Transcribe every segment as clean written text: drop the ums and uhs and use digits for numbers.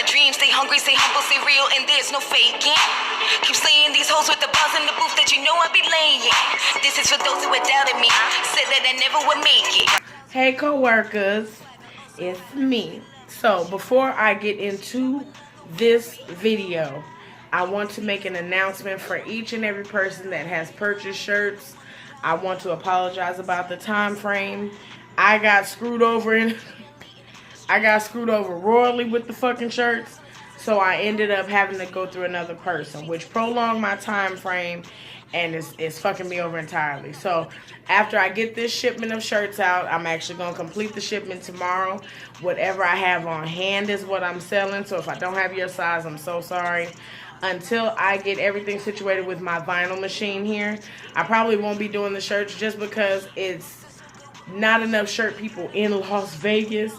my dreams. Stay hungry, stay humble, stay real, and there's no faking. Keep slaying these hoes with the bars in the booth that you know I be laying. This is for those who had doubted me, said that I never would make it. Hey co-workers, it's me. So before I get into this video, I want to make an announcement for each and every person that has purchased shirts. I want to apologize about the time frame. I got screwed over royally with the fucking shirts. So I ended up having to go through another person, which prolonged my time frame and it's fucking me over entirely. So after I get this shipment of shirts out, I'm actually going to complete the shipment tomorrow. Whatever I have on hand is what I'm selling. So if I don't have your size, I'm so sorry. Until I get everything situated with my vinyl machine here, I probably won't be doing the shirts just because it's not enough shirt people in Las Vegas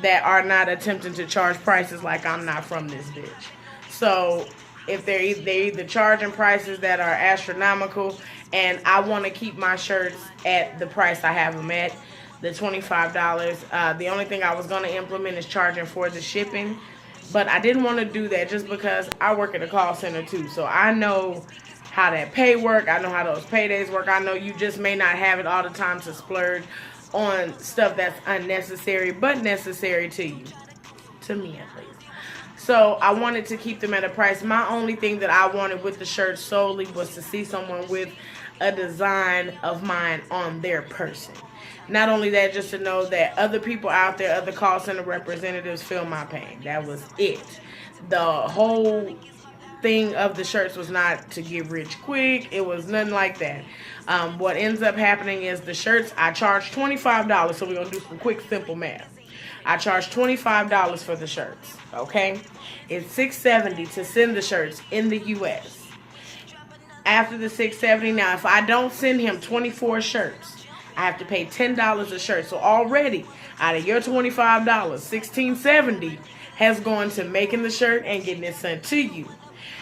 that are not attempting to charge prices like I'm not from this bitch. So if they're either charging prices that are astronomical, and I want to keep my shirts at the price I have them at, the $25. The only thing I was going to implement is charging for the shipping. But I didn't want to do that just because I work at a call center too. So I know how that pay work. I know how those paydays work. I know you just may not have it all the time to splurge on stuff that's unnecessary but necessary to you. To me at least. So I wanted to keep them at a price. My only thing that I wanted with the shirt solely was to see someone with a design of mine on their person. Not only that, just to know that other people out there, other call center representatives feel my pain. That was it. The whole thing of the shirts was not to get rich quick. It was nothing like that. What ends up happening is the shirts, I charge $25. So we're going to do some quick, simple math. I charge $25 for the shirts, okay? It's $6.70 to send the shirts in the U.S. After the $6.70, now if I don't send him 24 shirts, I have to pay $10 a shirt. So already, out of your $25, $16.70 has gone to making the shirt and getting it sent to you.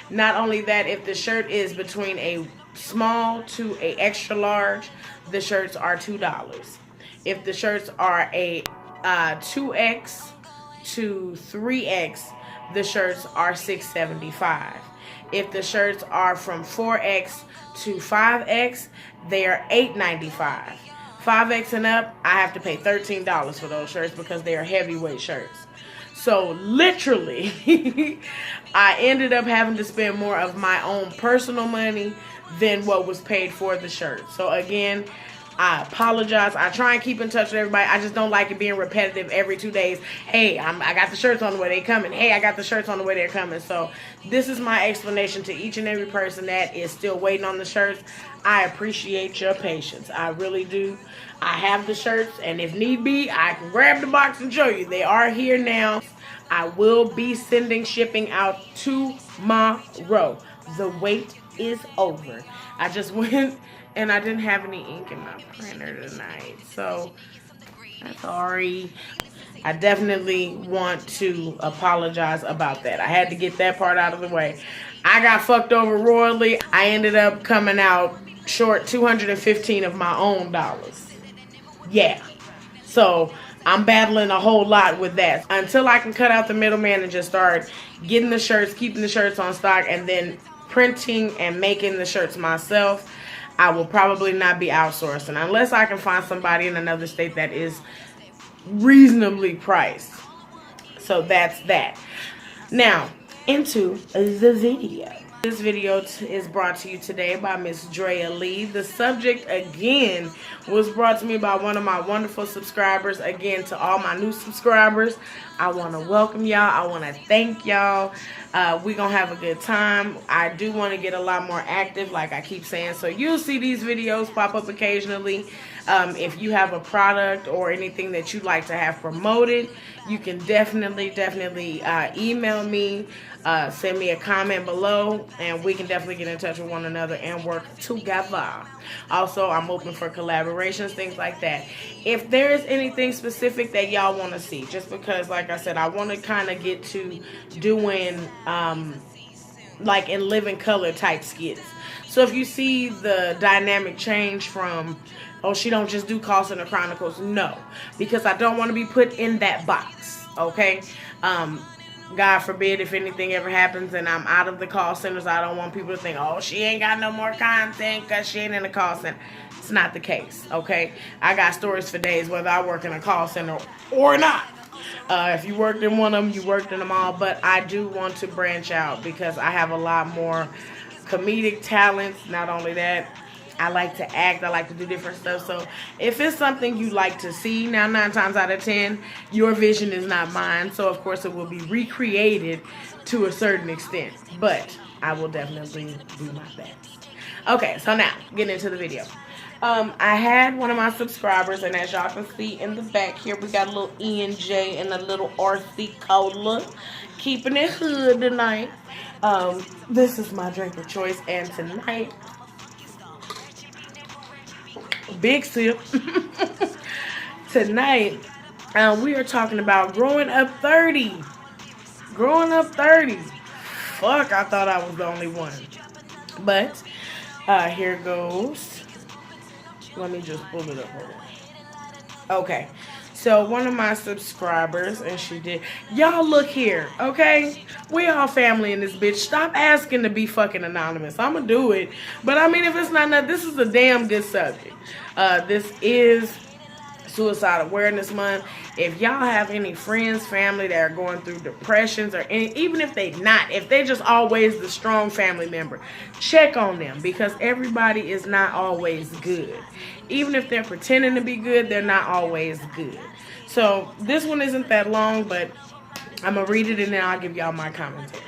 Not only that, if the shirt is between a small to a extra large, the shirts are $2. If the shirts are a 2X to 3X, the shirts are $6.75. If the shirts are from 4X to 5X, they are $8.95. 5X and up, I have to pay $13 for those shirts because they are heavyweight shirts. So literally, I ended up having to spend more of my own personal money than what was paid for the shirt. So again, I apologize. I try and keep in touch with everybody. I just don't like it being repetitive every 2 days. Hey, I got the shirts on the way, they coming. Hey, I got the shirts on the way, they're coming. So this is my explanation to each and every person that is still waiting on the shirts. I appreciate your patience. I really do. I have the shirts, and if need be, I can grab the box and show you. They are here now. I will be sending shipping out tomorrow. The wait is over. I just went and I didn't have any ink in my printer tonight, so I'm sorry. I definitely want to apologize about that. I had to get that part out of the way. I got fucked over royally. I ended up coming out short $215 of my own dollars. Yeah. So I'm battling a whole lot with that. Until I can cut out the middleman and just start getting the shirts, keeping the shirts on stock, and then printing and making the shirts myself, I will probably not be outsourcing unless I can find somebody in another state that is reasonably priced. So that's that. Now, into the video. This video is brought to you today by Miss Drea Lee. The subject, again, was brought to me by one of my wonderful subscribers. Again, to all my new subscribers, I want to welcome y'all. I want to thank y'all. We're going to have a good time. I do want to get a lot more active, like I keep saying. So you'll see these videos pop up occasionally. If you have a product or anything that you'd like to have promoted, you can definitely email me, send me a comment below, and we can definitely get in touch with one another and work together. Also, I'm open for collaborations, things like that. If there's anything specific that y'all want to see, just because, like I said, I want to kind of get to doing like in living color type skits. So if you see the dynamic change from, oh, she don't just do Call Center Chronicles, no, because I don't want to be put in that box, okay? God forbid if anything ever happens and I'm out of the call centers, I don't want people to think, oh, she ain't got no more content because she ain't in the call center. It's not the case, okay? I got stories for days whether I work in a call center or not. If you worked in one of them, you worked in them all. But I do want to branch out because I have a lot more comedic talents. Not only that, I like to act. I like to do different stuff. So if it's something you like to see, now 9 times out of 10, your vision is not mine. So of course it will be recreated to a certain extent. But I will definitely do my best. Okay, so now, getting into the video. I had one of my subscribers, and as y'all can see in the back here, we got a little ENJ and a little RC Cola. Keeping it hood tonight. This is my drink of choice, and tonight, big sip. Tonight, we are talking about growing up 30. Growing up 30. Fuck, I thought I was the only one. But, here goes. Let me just pull it up. Okay. So, one of my subscribers, and she did. Y'all look here, okay? We all family in this bitch. Stop asking to be fucking anonymous. I'm gonna do it. But, I mean, if it's not enough, this is a damn good subject. This is Suicide Awareness Month. If y'all have any friends, family that are going through depressions, or even if they not, if they just always the strong family member, check on them, because everybody is not always good. Even if they're pretending to be good, they're not always good. So this one isn't that long, but I'm gonna read it and then I'll give y'all my commentary.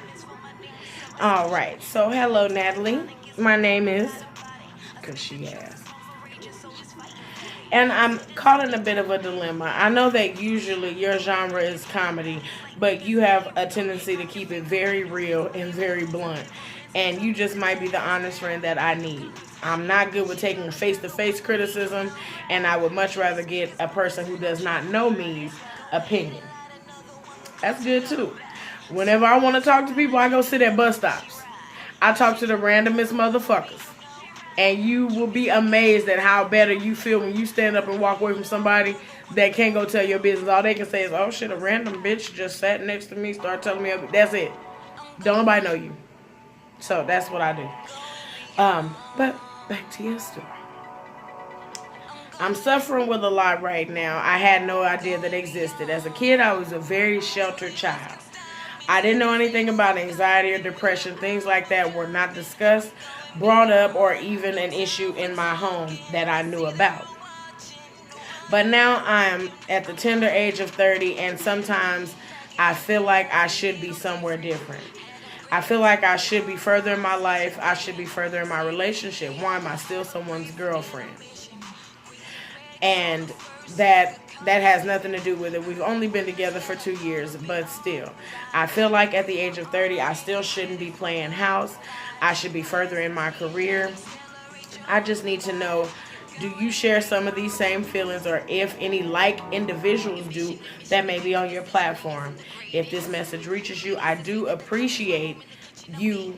All right. So hello, Natalie. My name is, because she asked. And I'm caught in a bit of a dilemma. I know that usually your genre is comedy, but you have a tendency to keep it very real and very blunt. And you just might be the honest friend that I need. I'm not good with taking face-to-face criticism, and I would much rather get a person who does not know me's opinion. That's good too. Whenever I want to talk to people, I go sit at bus stops. I talk to the randomest motherfuckers. And you will be amazed at how better you feel when you stand up and walk away from somebody that can't go tell your business. All they can say is, oh shit, a random bitch just sat next to me, started telling me. That's it. Don't nobody know you. So that's what I do. But back to your story. I'm suffering with a lot right now. I had no idea that existed. As a kid, I was a very sheltered child. I didn't know anything about anxiety or depression. Things like that were not discussed, brought up, or even an issue in my home that I knew about. But now I'm at the tender age of 30, and sometimes I feel like I should be somewhere different. I feel like I should be further in my life. I should be further in my relationship. Why am I still someone's girlfriend? And that has nothing to do with it. We've only been together for 2 years, but still. I feel like at the age of 30, I still shouldn't be playing house. I should be further in my career. I just need to know, do you share some of these same feelings, or if any like individuals do that may be on your platform? If this message reaches you, I do appreciate you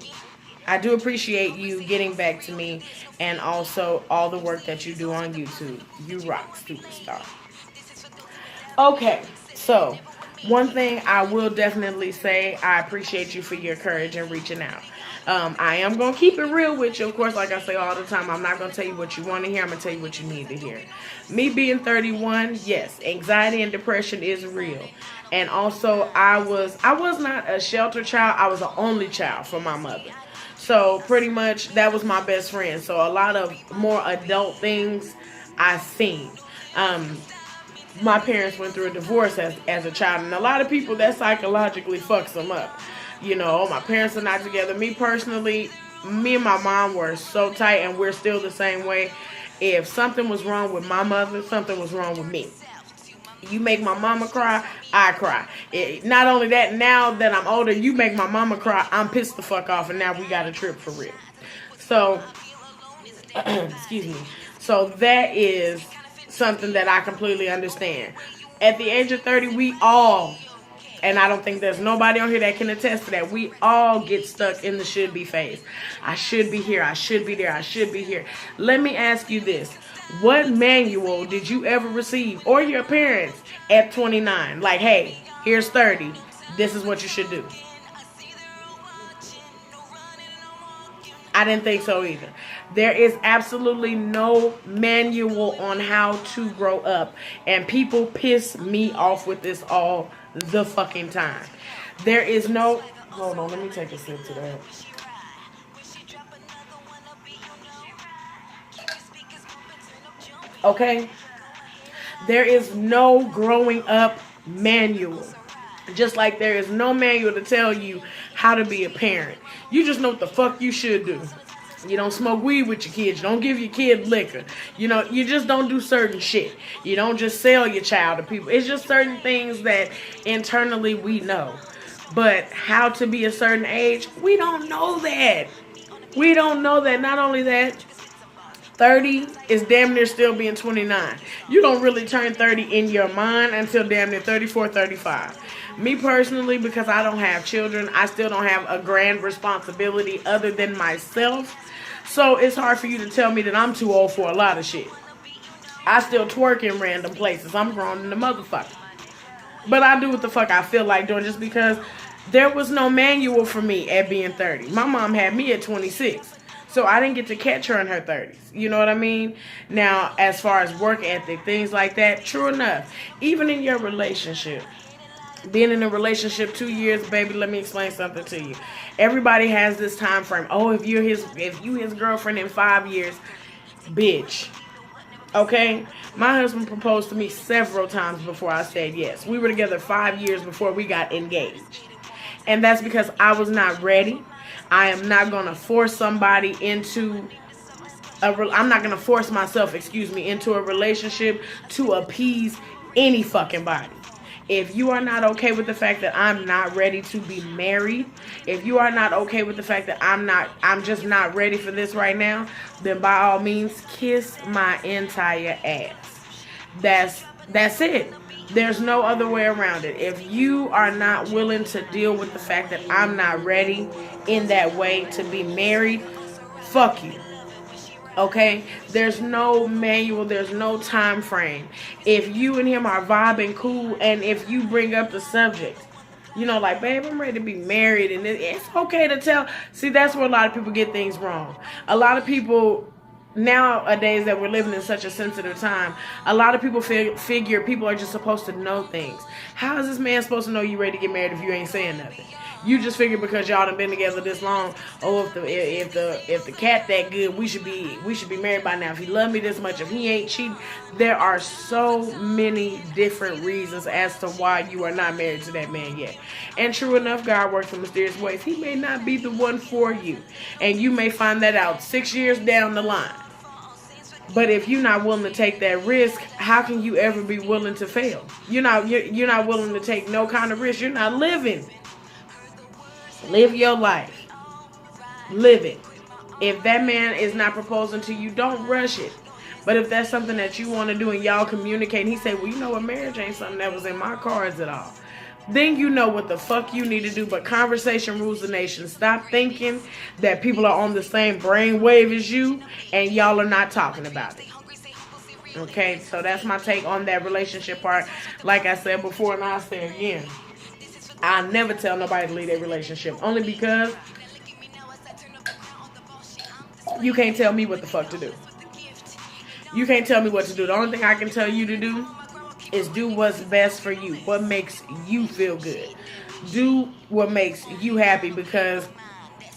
getting back to me, and also all the work that you do on YouTube. You rock, superstar. Okay, so one thing I will definitely say, I appreciate you for your courage and reaching out. I am going to keep it real with you. Of course, like I say all the time, I'm not going to tell you what you want to hear. I'm going to tell you what you need to hear. Me being 31, yes, anxiety and depression is real. And also, I was not a sheltered child. I was the only child for my mother. So pretty much that was my best friend. So a lot of more adult things I've seen. My parents went through a divorce as a child, and a lot of people, that psychologically fucks them up. You know, my parents are not together. Me personally, me and my mom were so tight, and we're still the same way. If something was wrong with my mother, something was wrong with me. You make my mama cry, I cry. Not only that, now that I'm older, you make my mama cry, I'm pissed the fuck off, and now we got a trip for real. So, excuse me. So that is something that I completely understand. At the age of 30, we all, and I don't think there's nobody on here that can attest to that, we all get stuck in the should be phase. I should be here, I should be there, I should be here. Let me ask you this. What manual did you ever receive, or your parents, at 29? Like, hey, here's 30. this is what you should do. I didn't think so either. There is absolutely no manual on how to grow up. And people piss me off with this all the fucking time. There is no... Hold on, let me take a sip to that. Okay? There is no growing up manual. Just like there is no manual to tell you how to be a parent. You just know what the fuck you should do. You don't smoke weed with your kids. You don't give your kid liquor. You know, you just don't do certain shit. You don't just sell your child to people. It's just certain things that internally we know. But how to be a certain age, we don't know that. We don't know that. Not only that, 30 is damn near still being 29. You don't really turn 30 in your mind until damn near 34, 35. Me personally, because I don't have children, I still don't have a grand responsibility other than myself. So it's hard for you to tell me that I'm too old for a lot of shit. I still twerk in random places. I'm grown in the motherfucker. But I do what the fuck I feel like doing just because there was no manual for me at being 30. My mom had me at 26. So I didn't get to catch her in her 30s. You know what I mean? Now, as far as work ethic, things like that, true enough. Even in your relationship, being in a relationship 2 years, baby, let me explain something to you. Everybody has this time frame. Oh, if you his girlfriend in 5 years, bitch. Okay? My husband proposed to me several times before I said yes. We were together 5 years before we got engaged. And that's because I was not ready. I am not going to force somebody into I'm not going to force myself, into a relationship to appease any fucking body. If you are not okay with the fact that I'm not ready to be married, if you are not okay with the fact that I'm just not ready for this right now, then by all means, kiss my entire ass. That's it. There's no other way around it. If you are not willing to deal with the fact that I'm not ready in that way to be married, fuck you. Okay? There's no manual. There's no time frame. If you and him are vibing cool, and if you bring up the subject, you know, like, babe, I'm ready to be married, and it's okay to tell. See, that's where a lot of people get things wrong. A lot of people... Nowadays that we're living in such a sensitive time, a lot of people figure people are just supposed to know things. How is this man supposed to know you ready to get married if you ain't saying nothing? You just figure because y'all done been together this long, oh, if the cat that good, we should be married by now. If he love me this much, if he ain't cheating, there are so many different reasons as to why you are not married to that man yet. And true enough, God works in mysterious ways. He may not be the one for you, and you may find that out 6 years down the line. But if you're not willing to take that risk, how can you ever be willing to fail? You're not willing to take no kind of risk. You're not living. Live your life. Live it. If that man is not proposing to you, don't rush it. But if that's something that you want to do and y'all communicate, and he say, well, you know what, marriage ain't something that was in my cards at all. Then you know what the fuck you need to do. But conversation rules the nation. Stop thinking that people are on the same brainwave as you and y'all are not talking about it. Okay, so that's my take on that relationship part. Like I said before, and I'll say again, I never tell nobody to leave their relationship. Only because you can't tell me what the fuck to do. You can't tell me what to do. The only thing I can tell you to do is do what's best for you. What makes you feel good. Do what makes you happy, because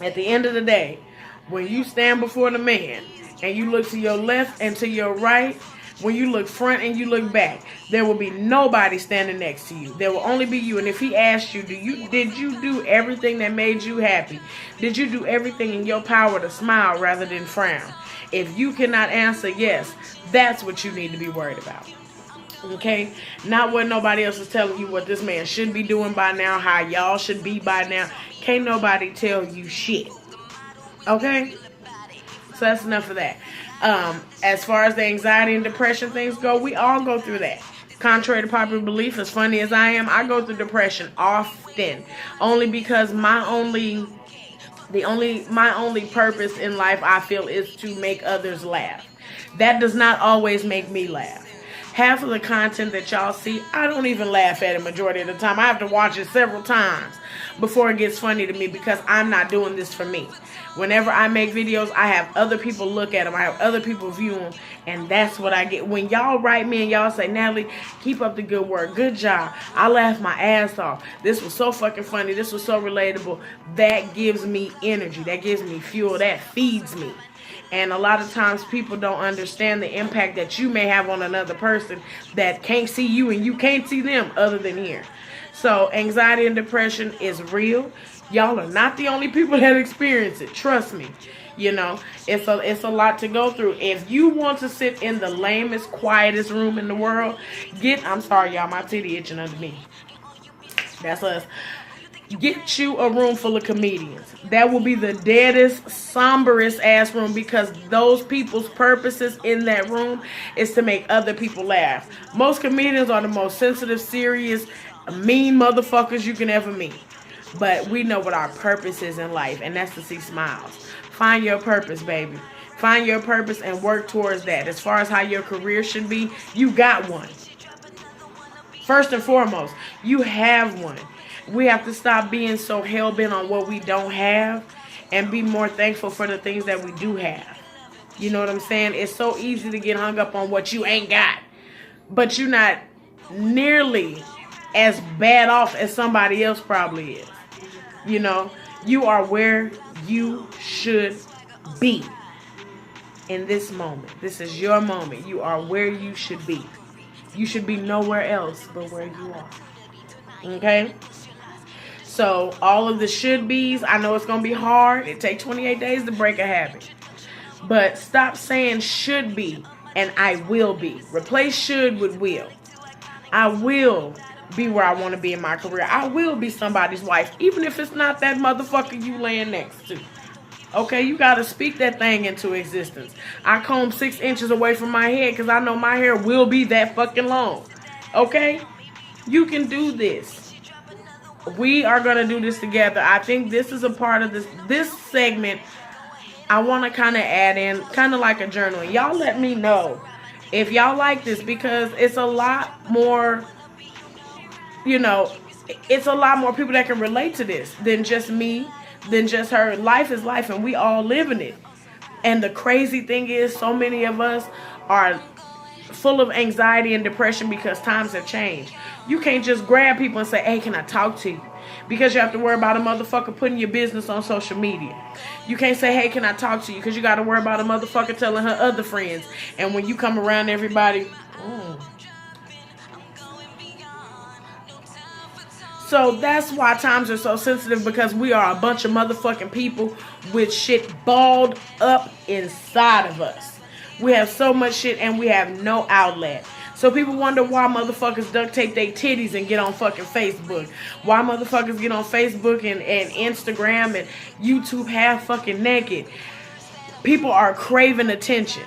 at the end of the day, when you stand before the man and you look to your left and to your right, when you look front and you look back, there will be nobody standing next to you. There will only be you. And if he asks you, did you do everything that made you happy? Did you do everything in your power to smile rather than frown? If you cannot answer yes, that's what you need to be worried about. Okay? Not what nobody else is telling you what this man should be doing by now, how y'all should be by now. Can't nobody tell you shit. Okay? So that's enough of that. As far as the anxiety and depression things go, we all go through that. Contrary to popular belief, as funny as I am, I go through depression often. Only because my only purpose in life, I feel, is to make others laugh. That does not always make me laugh. half of the content that y'all see, I don't even laugh at it majority of the time. I have to watch it several times before it gets funny to me because I'm not doing this for me. Whenever I make videos, I have other people look at them. I have other people view them. And that's what I get. When y'all write me and y'all say, Natalie, keep up the good work. Good job. I laughed my ass off. This was so fucking funny. This was so relatable. That gives me energy. That gives me fuel. That feeds me. And a lot of times people don't understand the impact that you may have on another person that can't see you and you can't see them other than here. So anxiety and depression is real. Y'all are not the only people that experience it. Trust me. You know, it's a lot to go through. If you want to sit in the lamest, quietest room in the world, I'm sorry, y'all, my titty itching underneath. That's us. Get you a room full of comedians. That will be the deadest, somberest ass room because those people's purposes in that room is to make other people laugh. Most comedians are the most sensitive, serious, mean motherfuckers you can ever meet. But we know what our purpose is in life, and that's to see smiles. Find your purpose, baby. Find your purpose and work towards that. As far as how your career should be, you got one. First and foremost, you have one. We have to stop being so hell-bent on what we don't have and be more thankful for the things that we do have. You know what I'm saying? It's so easy to get hung up on what you ain't got. But you're not nearly as bad off as somebody else probably is. You know, you are where you should be in this moment. This is your moment. You are where you should be. You should be nowhere else but where you are. Okay? So all of the should be's, I know it's going to be hard. It takes 28 days to break a habit. But stop saying should be and I will be. Replace should with will. I will be where I want to be in my career. I will be somebody's wife, even if it's not that motherfucker you laying next to. Okay, you got to speak that thing into existence. I comb 6 inches away from my head because I know my hair will be that fucking long. Okay? You can do this. We are going to do this together. I think this is a part of this segment. I want to kind of add in, kind of like a journal. Y'all let me know if y'all like this because it's a lot more, you know, it's a lot more people that can relate to this than just me, than just her. Life is life and we all live in it. And the crazy thing is so many of us are full of anxiety and depression because times have changed. You can't just grab people and say, hey, can I talk to you? Because you have to worry about a motherfucker putting your business on social media. You can't say, hey, can I talk to you? Because you got to worry about a motherfucker telling her other friends. And when you come around everybody, So that's why times are so sensitive, because we are a bunch of motherfucking people with shit balled up inside of us. We have so much shit and we have no outlet. So people wonder why motherfuckers duct tape their titties and get on fucking Facebook. Why motherfuckers get on Facebook and Instagram and YouTube half fucking naked. People are craving attention.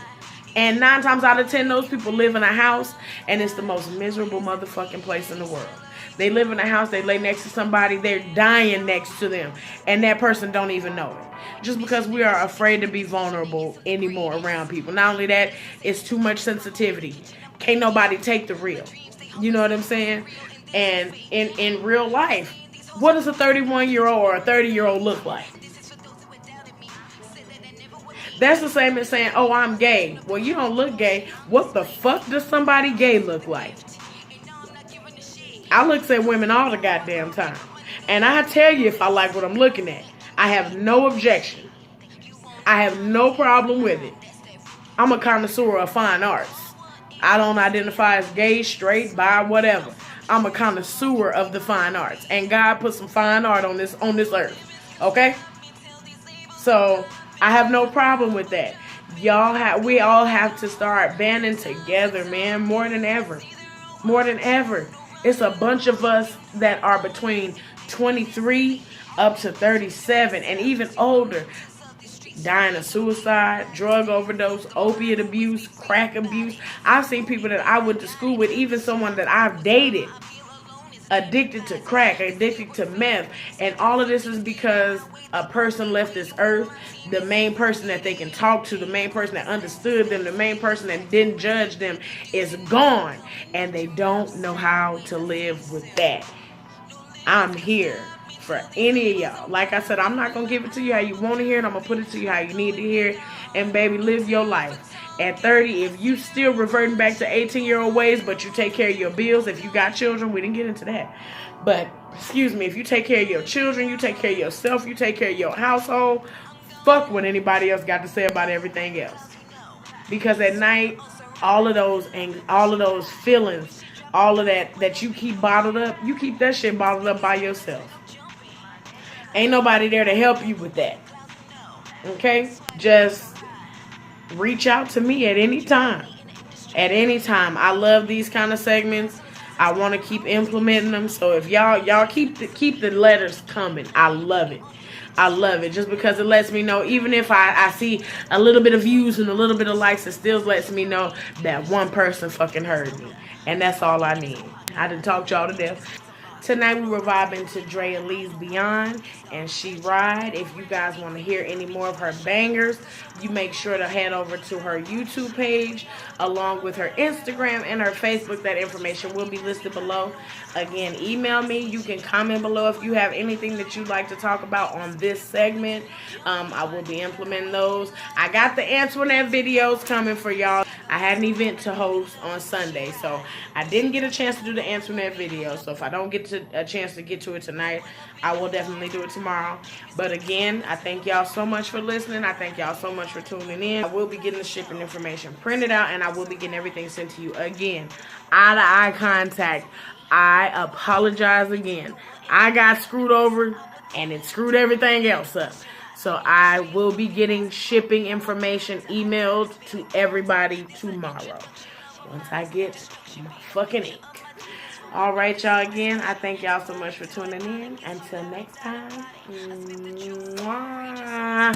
And 9 times out of 10, those people live in a house and it's the most miserable motherfucking place in the world. They live in a house, they lay next to somebody, they're dying next to them. And that person don't even know it. Just because we are afraid to be vulnerable anymore around people. Not only that, it's too much sensitivity. Can't nobody take the real. You know what I'm saying? And in real life, what does a 31-year-old or a 30-year-old look like? That's the same as saying, oh, I'm gay. Well, you don't look gay. What the fuck does somebody gay look like? I look at women all the goddamn time. And I tell you if I like what I'm looking at. I have no objection. I have no problem with it. I'm a connoisseur of fine arts. I don't identify as gay, straight, bi, whatever. I'm a connoisseur of the fine arts. And God put some fine art on this earth. Okay? So I have no problem with that. We all have to start banding together, man, more than ever. More than ever. It's a bunch of us that are between 23 up to 37 and even older, dying of suicide, drug overdose, opiate abuse, crack abuse. I've seen people that I went to school with, even someone that I've dated, addicted to crack, addicted to meth. And all of this is because a person left this earth. The main person that they can talk to, the main person that understood them, the main person that didn't judge them is gone. And they don't know how to live with that. I'm here for any of y'all. Like I said, I'm not going to give it to you how you want to hear it. I'm going to put it to you how you need to hear it. And baby, live your life. At 30, if you still reverting back to 18-year-old ways, but you take care of your bills, if you got children, we didn't get into that. But, excuse me, if you take care of your children, you take care of yourself, you take care of your household, fuck what anybody else got to say about everything else. Because at night, all of those feelings, all of that you keep bottled up, you keep that shit bottled up by yourself. Ain't nobody there to help you with that. Okay? Just reach out to me at any time. At any time. I love these kind of segments. I want to keep implementing them. So if y'all keep the letters coming. I love it. I love it. Just because it lets me know, even if I see a little bit of views and a little bit of likes, it still lets me know that one person fucking heard me. And that's all I need. I done talked y'all to death. Tonight we were vibing to Drea Lee's Beyond and She Ride. If you guys want to hear any more of her bangers, you make sure to head over to her YouTube page along with her Instagram and her Facebook. That information will be listed below. Again, email me. You can comment below if you have anything that you'd like to talk about on this segment. I will be implementing those. I got the Antoinette videos coming for y'all. I had an event to host on Sunday, so I didn't get a chance to do the Antoinette video. So if I don't get a chance to get to it tonight, I will definitely do it tomorrow. But again, I thank y'all so much for listening. I thank y'all so much for tuning in. I will be getting the shipping information printed out, and I will be getting everything sent to you again. Eye-to-eye contact. I apologize again. I got screwed over, and it screwed everything else up. So I will be getting shipping information emailed to everybody tomorrow. Once I get my fucking ink. Alright, y'all, again, I thank y'all so much for tuning in. Until next time. Mwah.